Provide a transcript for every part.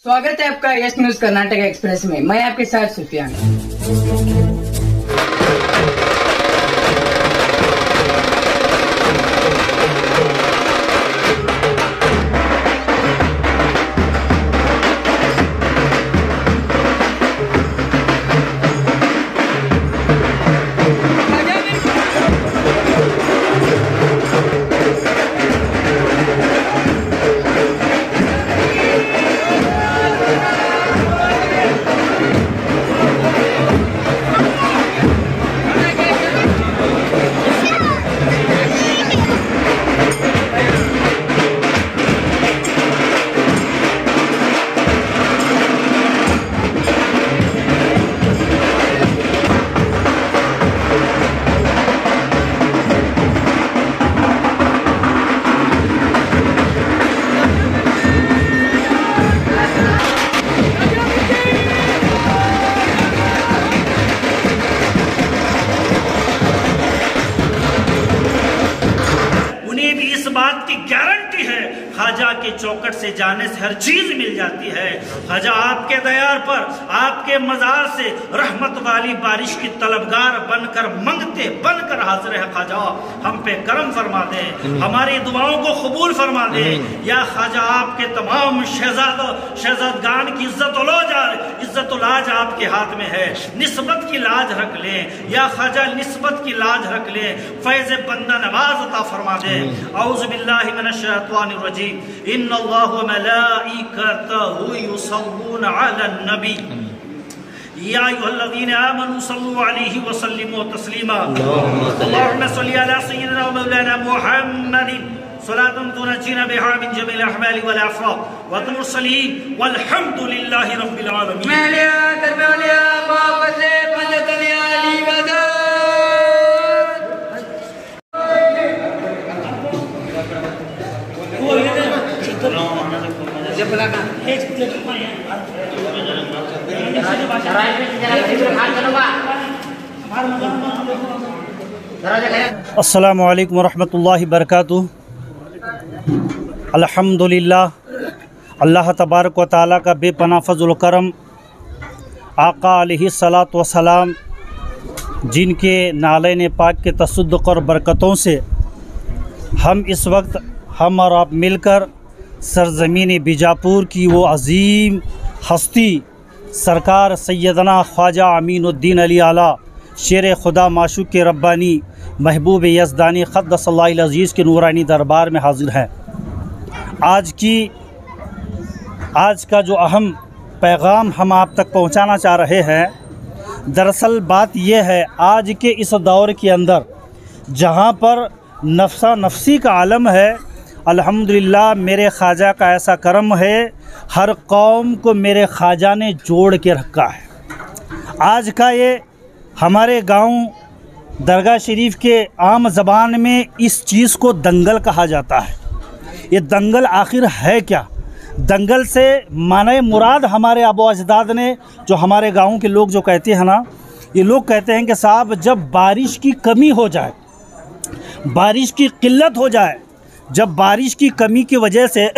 स्वागत है आपका यस न्यूज कर्नाटक एक्सप्रेस में। मैं आपके साथ सुफियान। बात की गारंटी है, ख्वाजा के चौखट से जाने से हर चीज मिल जाती है। ख्वाजा आपके दयार पर, आपके मजार से रहमत वाली बारिश की तलबगार बनकर, मंगते बनकर हाजिर है। ख्वाजा हम पे करम फरमा दे, हमारी दुआओं को कबूल फरमा दे। या ख्वाजा आपके तमाम शहजादगान की इज्जत लाज आपके हाथ में है, निस्बत की लाज रख ले। या ख्वाजा निस्बत की लाज रख ले, फैज़ बंदा नवाज अता फरमा दे। औज़ु बिल्लाहि मिनश शैतानिर रजीम। इन्नल्लाह व मलाइकतहु युसल्लूना अलन नबी या अय्युहल्लज़ीना आमनू सल्लू अलैहि व सल्लिमू तस्लीमा। अल्लाहुम्मा सल्लि अला सय्यिदिना व मौलाना मुहम्मदिन सलातन तुनज्जिना बिहा मिन जमील अहवालि वल आफात व तुरसलीन वल्हम्दुलिल्लाहि रब्बिल आलमीन। अस्सलामु अलैकुम वरहमतुल्लाहि वबरकातुहू। अल्हम्दुलिल्लाह, अल्लाह तबारक व तआला का बेपनाह फज़ल करम, आका अलैहिस्सलातु वस्सलाम जिनके नालैन पाक के तसद्दुक़ और बरकतों से हम इस वक्त हम और आप मिलकर सरज़मीन बीजापुर की वो अज़ीम हस्ती सरकार सैयदना ख्वाजा अमीनुद्दीन अली आला शेर खुदा माशूक़ रब्बानी महबूब यज़दानी क़द्दसल्लाहुल अज़ीज़ के नूरानी दरबार में हाज़िर हैं। आज का जो अहम पैगाम हम आप तक पहुंचाना चाह रहे हैं, दरअसल बात यह है, आज के इस दौर के अंदर जहां पर नफ्सा नफसी का आलम है, अल्हम्दुलिल्लाह मेरे ख्वाजा का ऐसा करम है, हर कौम को मेरे ख्वाजा ने जोड़ के रखा है। आज का ये हमारे गांव दरगाह शरीफ के आम ज़बान में इस चीज़ को दंगल कहा जाता है। ये दंगल आखिर है क्या? दंगल से माने मुराद हमारे आबो अजदाद ने, जो हमारे गांव के लोग जो कहते हैं ना, ये लोग कहते हैं कि साहब जब बारिश की कमी हो जाए, बारिश की किल्लत हो जाए, जब बारिश की कमी की वजह से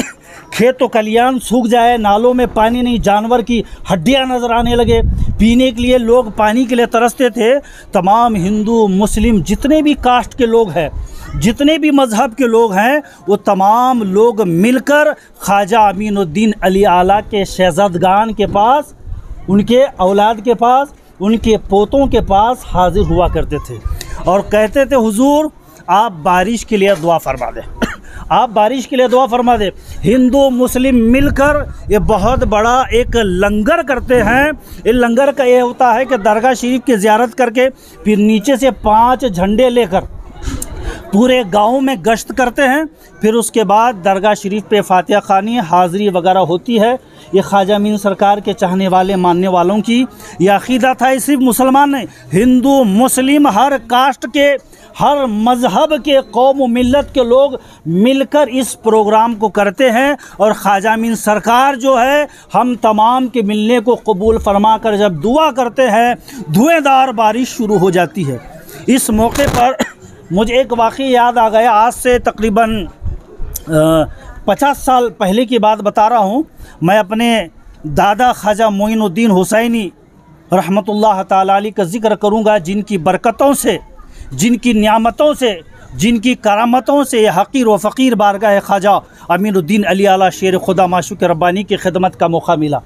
खेत व खलियान सूख जाए, नालों में पानी नहीं, जानवर की हड्डियां नज़र आने लगे, पीने के लिए लोग पानी के लिए तरसते थे, तमाम हिंदू मुस्लिम जितने भी कास्ट के लोग हैं, जितने भी मज़हब के लोग हैं, वो तमाम लोग मिलकर ख्वाजा अमीनुद्दीन अली आला के शहजादगान के पास, उनके औलाद के पास, उनके पोतों के पास हाजिर हुआ करते थे और कहते थे, हुजूर आप बारिश के लिए दुआ फरमा दें, आप बारिश के लिए दुआ फरमा दे। हिंदू मुस्लिम मिलकर ये बहुत बड़ा एक लंगर करते हैं। ये लंगर का ये होता है कि दरगाह शरीफ की ज़ियारत करके फिर नीचे से 5 झंडे लेकर पूरे गांव में गश्त करते हैं। फिर उसके बाद दरगाह शरीफ पे फातिहा ख़ानी, हाज़री वगैरह होती है। ये ख्वाजा अमीन सरकार के चाहने वाले, मानने वालों की यह अक़ीदा था। सिर्फ मुसलमान नहीं, हिंदू मुस्लिम हर कास्ट के, हर मज़हब के, कौम व मिल्लत के लोग मिलकर इस प्रोग्राम को करते हैं। और ख्वाजा अमीन सरकार जो है, हम तमाम के मिलने को कबूल फरमा कर जब दुआ करते हैं, धुएँधार बारिश शुरू हो जाती है। इस मौके पर मुझे एक वाक़या याद आ गया। आज से तकरीबन 50 साल पहले की बात बता रहा हूँ। मैं अपने दादा ख्वाजा मोइनुद्दीन हुसैनी रहमतुल्लाह ताला अलैह का ज़िक्र करूँगा, जिनकी बरकतों से, जिनकी नियामतों से, जिनकी करामतों से ये हक़ीर व फ़कीर बारगाह ख्वाजा अमीनुद्दीन अली आला शेर खुदा माशूक़ रब्बानी की खिदमत का मौका मिला।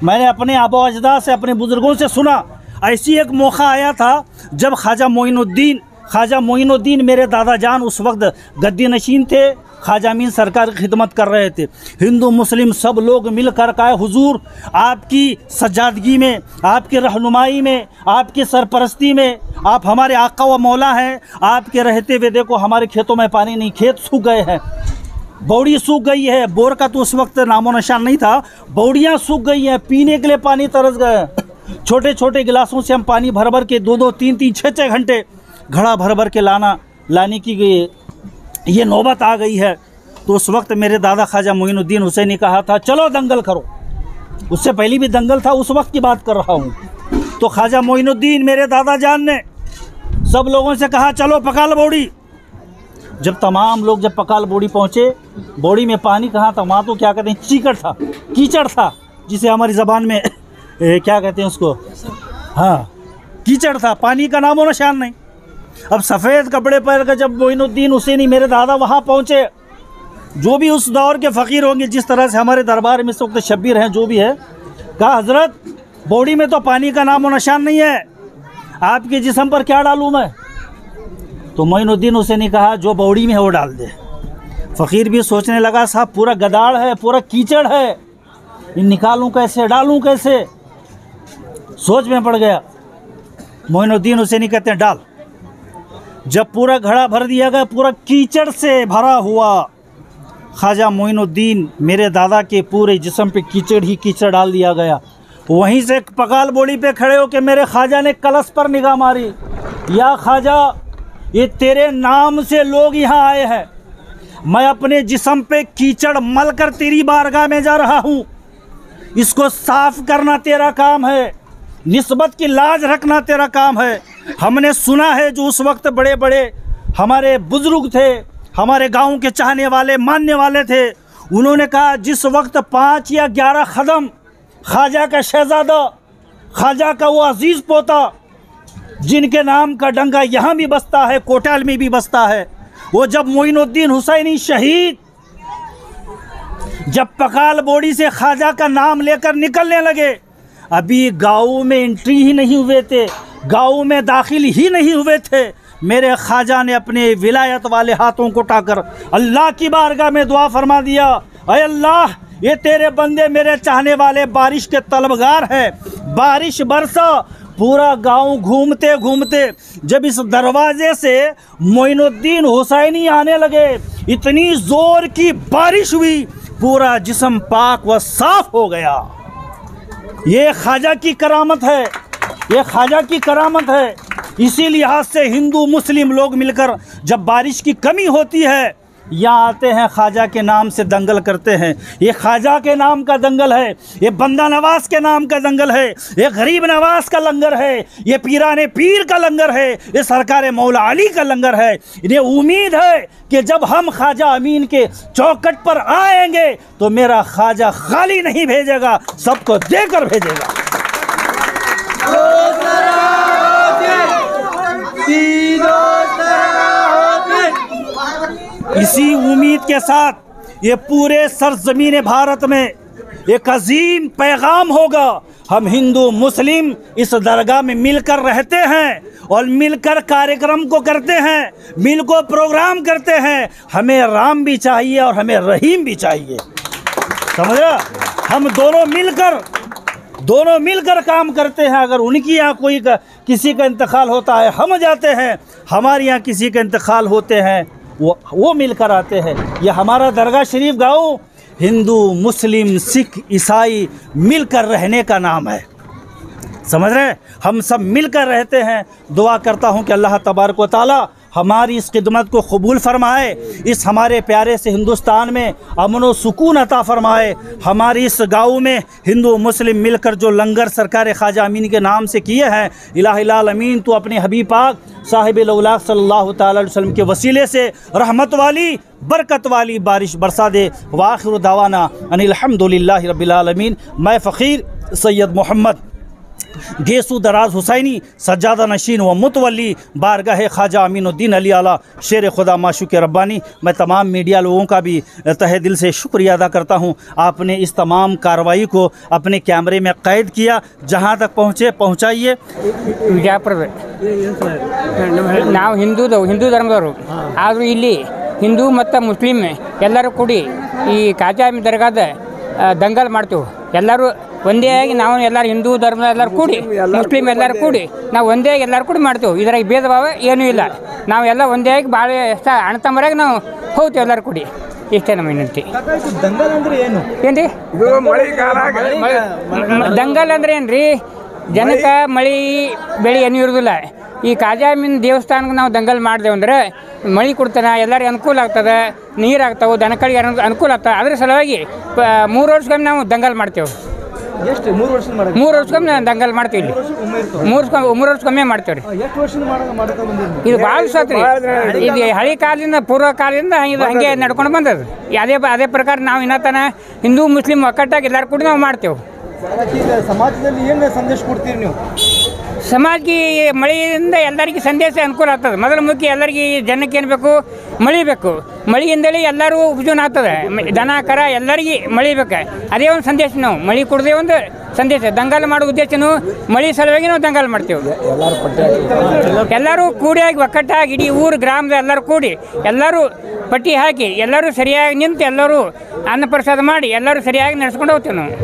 मैंने अपने आबा अजदाद से, अपने बुज़ुर्गों से सुना, ऐसी एक मौका आया था जब ख्वाजा मोइनुद्दीन मेरे दादा जान उस वक्त गद्दी नशीन थे, ख्वाजा अमीन सरकार की खिदमत कर रहे थे। हिंदू मुस्लिम सब लोग मिलकर कहा, हुजूर आपकी सज्जादगी में, आपकी रहनुमाई में, आपकी सरपरस्ती में, आप हमारे आका व मौला हैं, आपके रहते हुए देखो हमारे खेतों में पानी नहीं, खेत सूख गए हैं, बौड़ी सूख गई है, बोर का तो उस वक्त नामो निशान नहीं था, बौड़ियाँ सूख गई हैं, पीने के लिए पानी तरस गए। छोटे छोटे गिलासों से हम पानी भर भर के 2-2, 3-3, 6-6 घंटे घड़ा भर भर के लाने की ये नौबत आ गई है। तो उस वक्त मेरे दादा ख्वाजा मोइनुद्दीन हुसैन ने कहा था, चलो दंगल करो। उससे पहले भी दंगल था, उस वक्त की बात कर रहा हूँ। तो ख्वाजा मोइनुद्दीन मेरे दादा जान ने सब लोगों से कहा, चलो पकाल बौड़ी। जब तमाम लोग जब पकाल बौड़ी पहुँचे, बौड़ी में पानी कहाँ था, वहाँ तो क्या कहते हैं, चीकड़ था, कीचड़ था, जिसे हमारी ज़बान में क्या कहते हैं उसको, हाँ कीचड़ था, पानी का नामो निशान नहीं। अब सफ़ेद कपड़े पहन कर जब मोइनुद्दीन हुसैनी मेरे दादा वहाँ पहुँचे, जो भी उस दौर के फ़कीर होंगे, जिस तरह से हमारे दरबार में इस वक्त शब्बीर हैं, जो भी है, कहा हज़रत बौड़ी में तो पानी का नामो निशान नहीं है, आपके जिस्म पर क्या डालूँ मैं? तो मोइनुद्दीन हुसैनी कहा, जो बौड़ी में है वो डाल दे। फ़कीर भी सोचने लगा, साहब पूरा गदाड़ है, पूरा कीचड़ है, इन निकालूँ कैसे, डालूँ कैसे? सोच में पड़ गया। मोइनुद्दीन हुसैनी कहते हैं, डाल। जब पूरा घड़ा भर दिया गया, पूरा कीचड़ से भरा हुआ, ख्वाजा मोइनुद्दीन मेरे दादा के पूरे जिस्म पे कीचड़ ही कीचड़ डाल दिया गया। वहीं से पकाल बोड़ी पे खड़े होकर मेरे ख्वाजा ने कलश पर निगाह मारी, या ख्वाजा ये तेरे नाम से लोग यहाँ आए हैं, मैं अपने जिस्म पे कीचड़ मल कर तेरी बारगाह में जा रहा हूँ, इसको साफ करना तेरा काम है, निस्बत की लाज रखना तेरा काम है। हमने सुना है जो उस वक्त बड़े बड़े हमारे बुजुर्ग थे, हमारे गांव के चाहने वाले, मानने वाले थे, उन्होंने कहा जिस वक्त 5 या 11 ख़दम ख्वाजा का शहज़ादा, ख्वाजा का वो अजीज़ पोता, जिनके नाम का डंगा यहाँ भी बसता है, कोटाल में भी बसता है, वो जब मोइनुद्दीन हुसैनी शहीद जब पकाल बोड़ी से ख्वाजा का नाम लेकर निकलने लगे, अभी गाँव में एंट्री ही नहीं हुए थे, गाँव में दाखिल ही नहीं हुए थे, मेरे ख्वाजा ने अपने विलायत वाले हाथों को उठाकर अल्लाह की बारगाह में दुआ फरमा दिया, अय अल्लाह ये तेरे बंदे मेरे चाहने वाले बारिश के तलबगार हैं, बारिश बरसा। पूरा गांव घूमते घूमते जब इस दरवाजे से मोइनुद्दीन हुसैनी आने लगे, इतनी ज़ोर की बारिश हुई, पूरा जिस्म पाक व साफ हो गया। ये ख्वाजा की करामत है, ये ख्वाजा की करामत है। इसी लिहाज से हिंदू मुस्लिम लोग मिलकर जब बारिश की कमी होती है, यहाँ आते हैं, ख्वाजा के नाम से दंगल करते हैं। ये ख्वाजा के नाम का दंगल है, ये बंदा नवाज के नाम का दंगल है, ये गरीब नवाज का लंगर है, ये पीराने पीर का लंगर है, ये सरकार मौला अली का लंगर है। इन्हें उम्मीद है कि जब हम ख्वाजा अमीन के चौखट पर आएंगे तो मेरा ख्वाजा खाली नहीं भेजेगा, सबको देकर भेजेगा। इसी उम्मीद के साथ ये पूरे सरजमीन भारत में एक अजीम पैगाम होगा। हम हिंदू मुस्लिम इस दरगाह में मिलकर रहते हैं और मिलकर कार्यक्रम को करते हैं, मिल को प्रोग्राम करते हैं। हमें राम भी चाहिए और हमें रहीम भी चाहिए, समझा? हम दोनों मिलकर काम करते हैं। अगर उनकी यहाँ कोई किसी का इंतकाल होता है, हम जाते हैं, हमारे यहाँ किसी का इंतकाल होते हैं, वो मिलकर आते हैं। ये हमारा दरगाह शरीफ गाँव हिंदू मुस्लिम सिख ईसाई मिलकर रहने का नाम है, समझ रहे हैं? हम सब मिलकर रहते हैं। दुआ करता हूँ कि अल्लाह तबारक व तआला हमारी इस खिदमत को कबूल फरमाए, इस हमारे प्यारे से हिंदुस्तान में अमन व सुकून अता फरमाए। हमारी इस गाँव में हिंदू मुस्लिम मिलकर जो लंगर सरकार ख्वाजा अमीन के नाम से किए हैं, इलाहिल अमीन तो अपने हबीब पाक साहिब लौलाक सल्लल्लाहु तआला अलैहि वसल्लम के वसीले से रहमत वाली बरकत वाली बारिश बरसा दे। वाखिर दावाना अनिल हम्दुलिल्लाहि रब्बिल आलमीन। मैं फ़कीर सैयद मोहम्मद गेसू दराज हुसैनी सज्जादा नशीन व मुतवली बारगाह ख्वाजा अमीनुद्दीन अली आला शेर खुदा माशूक रब्बानी। मैं तमाम मीडिया लोगों का भी तहे दिल से शुक्रिया अदा करता हूँ। आपने इस तमाम कार्रवाई को अपने कैमरे में कैद किया, जहाँ तक पहुँचाइए। ವಿಜಯಪುರ ನಾವು ಹಿಂದೂ ಧರ್ಮದವರು, ಆದರೂ ಇಲ್ಲಿ ಹಿಂದೂ ಮತ್ತು ಮುಸ್ಲಿಮ್ ಎಲ್ಲರೂ ಕೂಡಿ ಈ ಖ್ವಾಜಾ ಅಮೀನ್ ದರ್ಗಾದ ದಂಗಲ್ ಮಾಡ್ತೀವಿ. ಎಲ್ಲರೂ ಒಂದೇ ಆಗಿ ನಾವು ಎಲ್ಲರೂ ಹಿಂದೂ ಧರ್ಮದ ಎಲ್ಲರೂ ಕೂಡಿ ಮುಸ್ಲಿಮ್ ಎಲ್ಲರೂ ಕೂಡಿ ನಾವು ಒಂದೇ ಆಗಿ ಎಲ್ಲರೂ ಕೂಡಿ ಮಾಡ್ತೀವಿ. ಇದ್ರಾಗ ಭೇದ ಭಾವ ಏನೂ ಇಲ್ಲ. ನಾವೆಲ್ಲ ಒಂದೇ ಆಗಿ ಭಾಳ ಎಷ್ಟ ಅಣ್ಣ ತಮ್ಮರಾಗಿ ನಾವು ಹೋಗ್ತೀವಿ ಎಲ್ಲರೂ ಕೂಡಿ. ಇಷ್ಟೇ ನಮ್ಮ ವಿನಂತಿ. ಏನು ರೀ ದಂಗಲ್ ಅಂದ್ರೆ ಏನು ರೀ? ಜನಕ್ಕೆ ಮಳೆ ಬೆಳೆ ಏನೂ ಇರೋದಿಲ್ಲ. ಈ ಖ್ವಾಜಾ ಅಮೀನ್ ದೇವಸ್ಥಾನಕ್ಕೆ ನಾವು ದಂಗಲ್ ಮಾಡಿದೆವು ಅಂದ್ರೆ ಮಳೆ ಕೊಡ್ತಾನೆ, ಎಲ್ಲರಿಗೆ ಅನುಕೂಲ ಆಗ್ತದೆ, ನೀರು ಆಗ್ತಾವೆ, ದನಗಳಿಗೆ ಅನುಕೂಲ ಆಗ್ತದೆ. ಅದ್ರ ಸಲುವಾಗಿ 3 ವರ್ಷಕ್ಕೊಮ್ಮೆ ನಾವು ದಂಗಲ್ ಮಾಡ್ತೇವೆ. 3 ವರ್ಷಕ್ಕೊಮ್ಮೆ ದಂಗಲ್ ಮಾಡ್ತೀವಿ. ಇಲ್ಲಿ 3 ವರ್ಷಕ್ಕೊಮ್ಮೆ ಮಾಡ್ತೇವೆ ರೀ. ಇದು ಭಾಳ ಸತ್ರಿ. ಇದು ಹಳೆ ಕಾಲದಿಂದ ಪೂರ್ವ ಕಾಲದಿಂದ ಇದು ಹಾಗೆ ನಡ್ಕೊಂಡು ಬಂದದ್ದು. ಅದೇ ಪ್ರಕಾರ ನಾವು ಇನ್ನತನ ಹಿಂದೂ ಮುಸ್ಲಿಮ್ ಒಕ್ಕಟ್ಟಾಗಿ ಎಲ್ಲರೂ ಕೂಡ ನಾವು ಮಾಡ್ತೇವೆ. ಸಮಾಜದಲ್ಲಿ ಏನು ಸಂದೇಶ ಕೊಡ್ತೀರಿ ನೀವು? ಸಮಾಜಕ್ಕೆ ಮಳೆಯಿಂದ ಎಲ್ಲರಿಗೂ ಸಂದೇಶ ಅನುಕೂಲ ಆಗ್ತದೆ. ಮೊದಲು ಮುಖ್ಯ ಎಲ್ಲರಿಗೆ ಜನಕ್ಕೆ ಏನು ಬೇಕು? ಮಳೆ ಬೇಕು. ಮಳೆಯಿಂದಲೇ ಎಲ್ಲರೂ ಉಪಜೀವನ ಆಗ್ತದೆ. ದನ ಕರ ಎಲ್ಲರಿಗೆ ಮಳೆ ಬೇಕು. ಅದೇ ಒಂದು ಸಂದೇಶ. ನಾವು ಮಳೆ ಕೊಡದೆ ಒಂದು ಸಂದೇಶ. ದಂಗಲ್ ಮಾಡೋ ಉದ್ದೇಶನೂ ಮಳೆ ಸಲುವಾಗಿ ನಾವು ದಂಗಲ್ ಮಾಡ್ತೇವೆ. ಎಲ್ಲರೂ ಕೂಡಿಯಾಗಿ ಒಕ್ಕಟ್ಟಾಗಿ ಇಡೀ ಊರು ಗ್ರಾಮದ ಎಲ್ಲರೂ ಕೂಡಿ ಎಲ್ಲರೂ ಪಟ್ಟಿ ಹಾಕಿ ಎಲ್ಲರೂ ಸರಿಯಾಗಿ ನಿಂತು ಎಲ್ಲರೂ ಅನ್ನಪ್ರಸಾದ ಮಾಡಿ ಎಲ್ಲರೂ ಸರಿಯಾಗಿ ನಡೆಸ್ಕೊಂಡು ಹೋಗ್ತೇವೆ ನಾವು.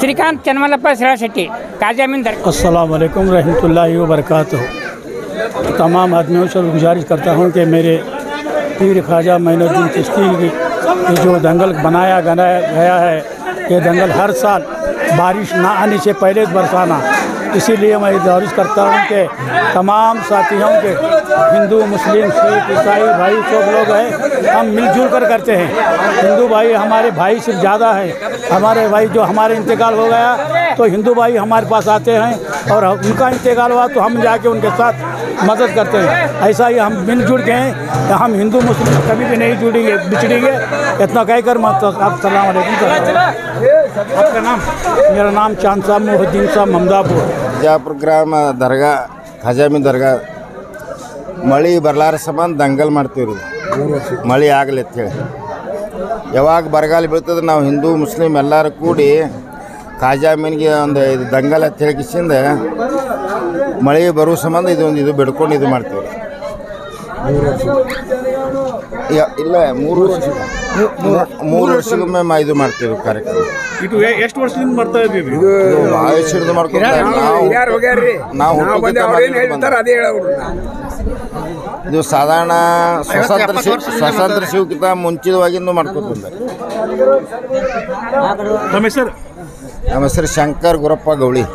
श्रीकांत चनमलप्पा सिरा शेट्टी ख्वाजा अमीन दरगाह। अस्सलाम वालेकुम रहमतुल्लाहि व बरकातुहू। तमाम आदमियों से गुजारिश करता हूँ कि मेरे पीर ख्वाजा मोइनुद्दीन चिश्ती की जो दंगल बनाया गया है, ये दंगल हर साल बारिश ना आने से पहले बरसाना। इसीलिए मैं गुजारिश करता हूँ कि तमाम साथियों के हिंदू मुस्लिम सिख ईसाई भाई सब लोग हैं, हम मिलजुल कर करते हैं। हिंदू भाई हमारे भाई से ज़्यादा है। हमारे भाई जो हमारे इंतकाल हो गया तो हिंदू भाई हमारे पास आते हैं और उनका इंतकाल हुआ तो हम जाके उनके साथ मदद करते हैं। ऐसा ही हम मिलजुल के हैं। हम हिंदू मुस्लिम कभी भी नहीं जुड़ेंगे बिछड़ेंगे। इतना कहकर अस्सलाम वालेकुम। आपका नाम? मेरा नाम चांद साहब मुहिद्दीन साहब ममदापुर। ವಿಜಯಪುರ ಗ್ರಾಮ ದರ್ಗಾ ಖ್ವಾಜಾ ಅಮೀನ್ ದರ್ಗಾ ಮಳೆ ಬರಲಾರ ಸಂಬಂಧ ದಂಗಲ್ ಮಾಡ್ತೀವಿ ರೀ. ಮಳೆ ಆಗಲಿ ಅಂತೇಳಿ ಯಾವಾಗ ಬರಗಾಲ ಬೀಳ್ತದೆ ನಾವು ಹಿಂದೂ ಮುಸ್ಲಿಮ್ ಎಲ್ಲರೂ ಕೂಡಿ ಖ್ವಾಜಾ ಅಮೀನ್ಗೆ ಒಂದು ಇದು ದಂಗಲ್ ಅಂತ ಹೇಳಿಕಿಸಿಂದ ಮಳೆ ಬರೋ ಸಂಬಂಧ ಇದು ಬಿಡ್ಕೊಂಡು ಇದು ಮಾಡ್ತೀವಿ. ಇಲ್ಲ 3 ವರ್ಷಕ್ಕೊಮ್ಮೆ ಇದು ಮಾಡ್ತೀವಿ ಕಾರ್ಯಕ್ರಮ. ಇದು ಎಷ್ಟು ವರ್ಷದಿಂದ ಮಾಡ್ತಾ ಇದ್ದೀವಿ? ಭಾಳ ವರ್ಷದಿಂದ ಮಾಡ್ಕೊತಾರೆ. ಇದು ಸಾಧಾರಣ ಸ್ವತಂತ್ರ ಶಿವಕ್ಕಿಂತ ಮುಂಚಿತವಾಗಿಂದು ಮಾಡ್ಕೊತ ಬಂದಾರೆ. ನಮ್ಮ ಹೆಸರು ಶಂಕರ್ ಗುರಪ್ಪ ಗೌಳಿ.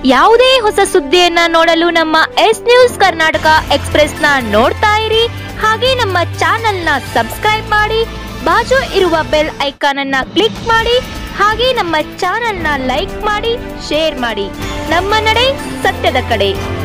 ಯಾವುದೇ ಹೊಸ ಸುದ್ದಿಯನ್ನ ನೋಡಲು ನಮ್ಮ ಎಸ್ ನ್ಯೂಸ್ ಕರ್ನಾಟಕ ಎಕ್ಸ್‌ಪ್ರೆಸ್ನ ನೋಡ್ತಾ ಇರಿ. ಹಾಗೆ ನಮ್ಮ ಚಾನೆಲ್ನ ಸಬ್ಸ್ಕ್ರೈಬ್ ಮಾಡಿ, ಬಾಜು ಇರುವ ಬೆಲ್ ಐಕಾನ್ ಅನ್ನ ಕ್ಲಿಕ್ ಮಾಡಿ. ಹಾಗೆ ನಮ್ಮ ಚಾನೆಲ್ನ ಲೈಕ್ ಮಾಡಿ, ಶೇರ್ ಮಾಡಿ. ನಮ್ಮ ನಡೆ ಸತ್ಯದ ಕಡೆ.